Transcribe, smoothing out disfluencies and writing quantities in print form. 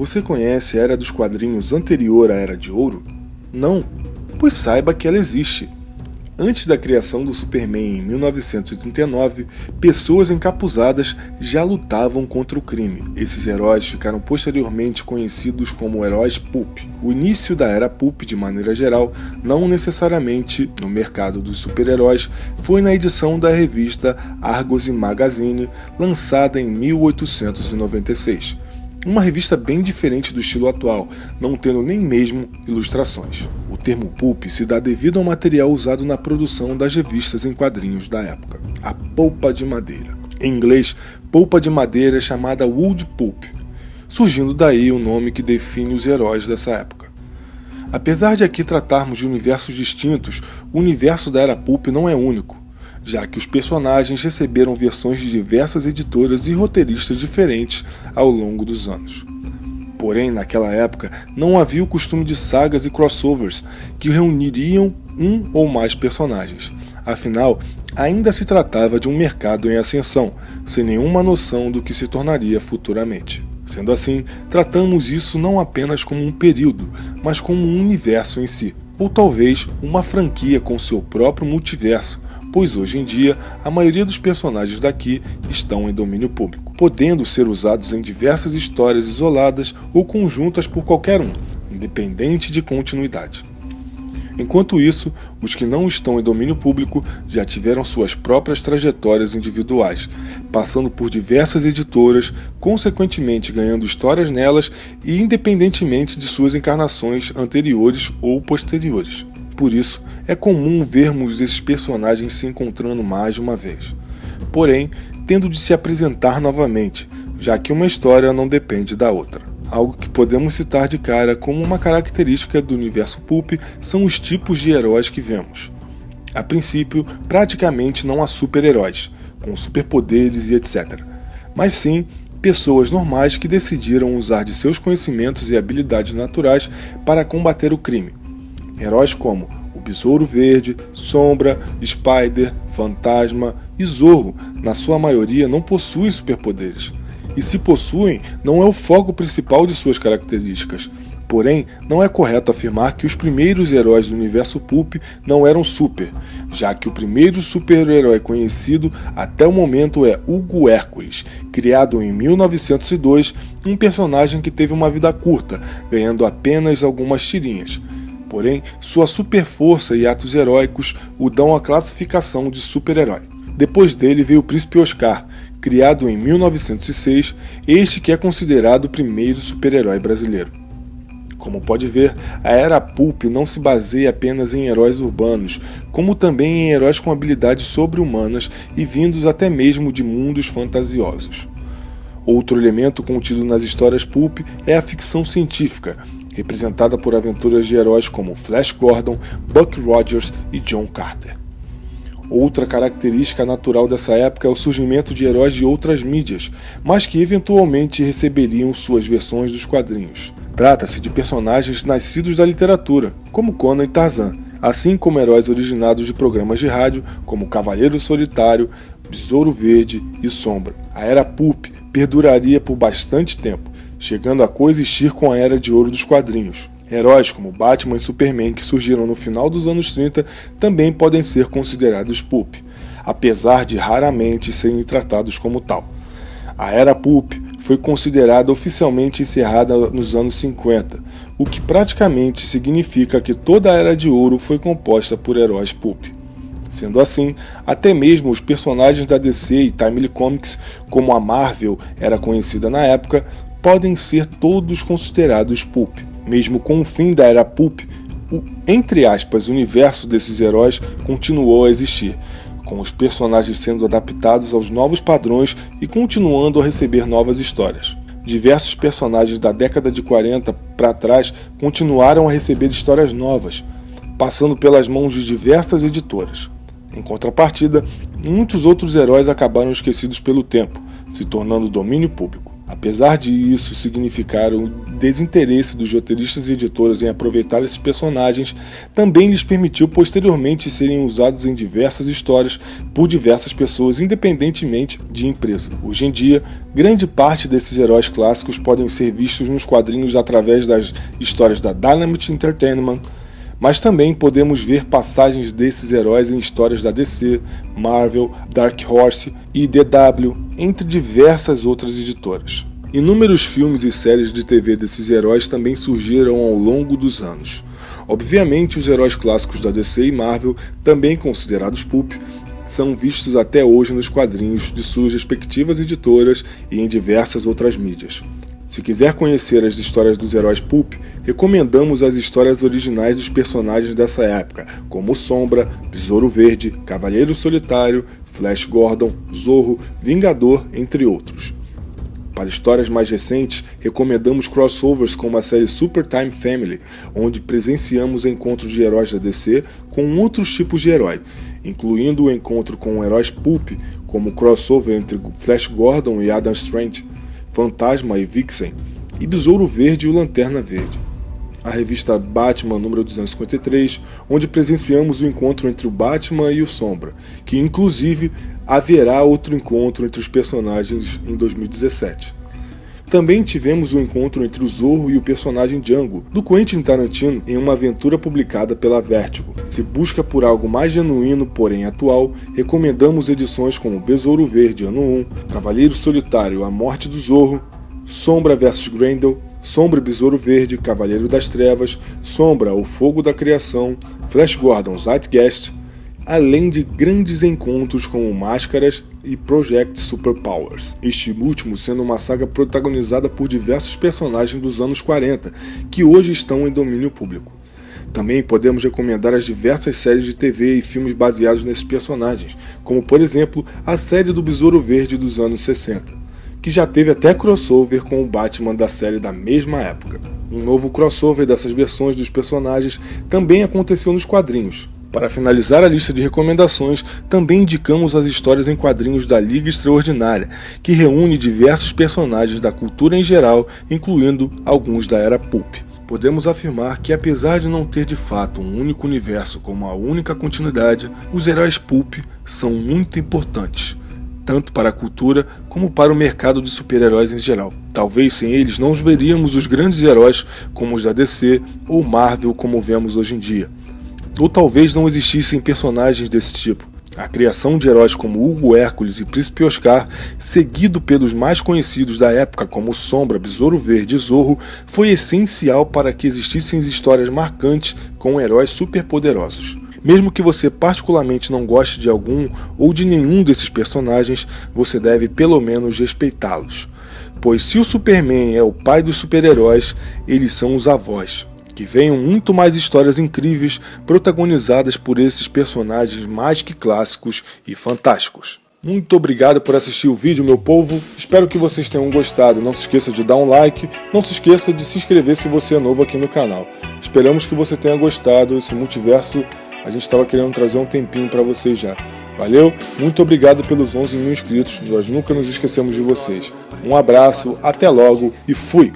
Você conhece a Era dos Quadrinhos anterior à Era de Ouro? Não? Pois saiba que ela existe. Antes da criação do Superman em 1939, pessoas encapuzadas já lutavam contra o crime. Esses heróis ficaram posteriormente conhecidos como heróis pulp. O início da era pulp, de maneira geral, não necessariamente no mercado dos super-heróis, foi na edição da revista Argosy Magazine, lançada em 1896. Uma revista bem diferente do estilo atual, não tendo nem mesmo ilustrações. O termo pulp se dá devido ao material usado na produção das revistas em quadrinhos da época, a polpa de madeira. Em inglês, polpa de madeira é chamada wood pulp, surgindo daí o nome que define os heróis dessa época. Apesar de aqui tratarmos de universos distintos, o universo da era pulp não é único, já que os personagens receberam versões de diversas editoras e roteiristas diferentes ao longo dos anos. Porém, naquela época, não havia o costume de sagas e crossovers que reuniriam um ou mais personagens. Afinal, ainda se tratava de um mercado em ascensão, sem nenhuma noção do que se tornaria futuramente. Sendo assim, tratamos isso não apenas como um período, mas como um universo em si, ou talvez uma franquia com seu próprio multiverso, pois hoje em dia a maioria dos personagens daqui estão em domínio público, podendo ser usados em diversas histórias isoladas ou conjuntas por qualquer um, independente de continuidade. Enquanto isso, os que não estão em domínio público já tiveram suas próprias trajetórias individuais, passando por diversas editoras, consequentemente ganhando histórias nelas e independentemente de suas encarnações anteriores ou posteriores. Por isso, é comum vermos esses personagens se encontrando mais de uma vez, porém, tendo de se apresentar novamente, já que uma história não depende da outra. Algo que podemos citar de cara como uma característica do universo pulp são os tipos de heróis que vemos. A princípio, praticamente não há super-heróis, com superpoderes e etc., mas sim pessoas normais que decidiram usar de seus conhecimentos e habilidades naturais para combater o crime. Heróis como o Besouro Verde, Sombra, Spider, Fantasma e Zorro, na sua maioria, não possuem superpoderes. E se possuem, não é o foco principal de suas características. Porém, não é correto afirmar que os primeiros heróis do universo pulp não eram super, já que o primeiro super-herói conhecido até o momento é Hugo Hércules, criado em 1902, um personagem que teve uma vida curta, ganhando apenas algumas tirinhas. Porém, sua super força e atos heróicos o dão a classificação de super-herói. Depois dele veio o Príncipe Oscar, criado em 1906, este que é considerado o primeiro super-herói brasileiro. Como pode ver, a era pulp não se baseia apenas em heróis urbanos, como também em heróis com habilidades sobre-humanas e vindos até mesmo de mundos fantasiosos. Outro elemento contido nas histórias pulp é a ficção científica, representada por aventuras de heróis como Flash Gordon, Buck Rogers e John Carter. Outra característica natural dessa época é o surgimento de heróis de outras mídias, mas que eventualmente receberiam suas versões dos quadrinhos. Trata-se de personagens nascidos da literatura, como Conan e Tarzan, assim como heróis originados de programas de rádio, como Cavaleiro Solitário, Besouro Verde e Sombra. A era pulp perduraria por bastante tempo, chegando a coexistir com a Era de Ouro dos quadrinhos. Heróis como Batman e Superman, que surgiram no final dos anos 30, também podem ser considerados pulp, apesar de raramente serem tratados como tal. A Era Pulp foi considerada oficialmente encerrada nos anos 50, o que praticamente significa que toda a Era de Ouro foi composta por heróis pulp. Sendo assim, até mesmo os personagens da DC e Timely Comics, como a Marvel era conhecida na época, podem ser todos considerados pulp. Mesmo com o fim da era pulp, o, entre aspas, universo desses heróis continuou a existir, com os personagens sendo adaptados aos novos padrões e continuando a receber novas histórias. Diversos personagens da década de 40 para trás continuaram a receber histórias novas, passando pelas mãos de diversas editoras. Em contrapartida, muitos outros heróis acabaram esquecidos pelo tempo, se tornando domínio público. Apesar de isso significar o desinteresse dos roteiristas e editores em aproveitar esses personagens, também lhes permitiu posteriormente serem usados em diversas histórias por diversas pessoas, independentemente de empresa. Hoje em dia, grande parte desses heróis clássicos podem ser vistos nos quadrinhos através das histórias da Dynamite Entertainment, mas também podemos ver passagens desses heróis em histórias da DC, Marvel, Dark Horse e DW, entre diversas outras editoras. Inúmeros filmes e séries de TV desses heróis também surgiram ao longo dos anos. Obviamente, os heróis clássicos da DC e Marvel, também considerados pulp, são vistos até hoje nos quadrinhos de suas respectivas editoras e em diversas outras mídias. Se quiser conhecer as histórias dos heróis pulp, recomendamos as histórias originais dos personagens dessa época, como Sombra, Besouro Verde, Cavaleiro Solitário, Flash Gordon, Zorro, Vingador, entre outros. Para histórias mais recentes, recomendamos crossovers como a série Super Time Family, onde presenciamos encontros de heróis da DC com outros tipos de herói, incluindo o encontro com heróis pulp, como o crossover entre Flash Gordon e Adam Strange, Fantasma e Vixen, e Besouro Verde e o Lanterna Verde. A revista Batman número 253, onde presenciamos o encontro entre o Batman e o Sombra, que inclusive haverá outro encontro entre os personagens em 2017. Também tivemos o encontro entre o Zorro e o personagem Django, do Quentin Tarantino, em uma aventura publicada pela Vertigo. Se busca por algo mais genuíno, porém atual, recomendamos edições como Besouro Verde Ano 1, Cavaleiro Solitário A Morte do Zorro, Sombra vs Grendel, Sombra e Besouro Verde, Cavaleiro das Trevas, Sombra, O Fogo da Criação, Flash Gordon Zeitgeist, além de grandes encontros como Máscaras e Project Superpowers. Este último sendo uma saga protagonizada por diversos personagens dos anos 40, que hoje estão em domínio público. Também podemos recomendar as diversas séries de TV e filmes baseados nesses personagens, como por exemplo a série do Besouro Verde dos anos 60, que já teve até crossover com o Batman da série da mesma época. Um novo crossover dessas versões dos personagens também aconteceu nos quadrinhos. Para finalizar a lista de recomendações, também indicamos as histórias em quadrinhos da Liga Extraordinária, que reúne diversos personagens da cultura em geral, incluindo alguns da era pulp. Podemos afirmar que, apesar de não ter de fato um único universo como a única continuidade, os heróis pulp são muito importantes, tanto para a cultura como para o mercado de super-heróis em geral. Talvez sem eles não veríamos os grandes heróis como os da DC ou Marvel como vemos hoje em dia. Ou talvez não existissem personagens desse tipo. A criação de heróis como Hugo Hércules e Príncipe Oscar, seguido pelos mais conhecidos da época como Sombra, Besouro Verde e Zorro, foi essencial para que existissem histórias marcantes com heróis superpoderosos. Mesmo que você particularmente não goste de algum ou de nenhum desses personagens, você deve pelo menos respeitá-los. Pois se o Superman é o pai dos super-heróis, eles são os avós. Que venham muito mais histórias incríveis protagonizadas por esses personagens mais que clássicos e fantásticos. Muito obrigado por assistir o vídeo, meu povo. Espero que vocês tenham gostado. Não se esqueça de dar um like. Não se esqueça de se inscrever se você é novo aqui no canal. Esperamos que você tenha gostado. Esse multiverso a gente estava querendo trazer um tempinho para vocês já. Valeu? Muito obrigado pelos 11 mil inscritos. Nós nunca nos esquecemos de vocês. Um abraço, até logo e fui!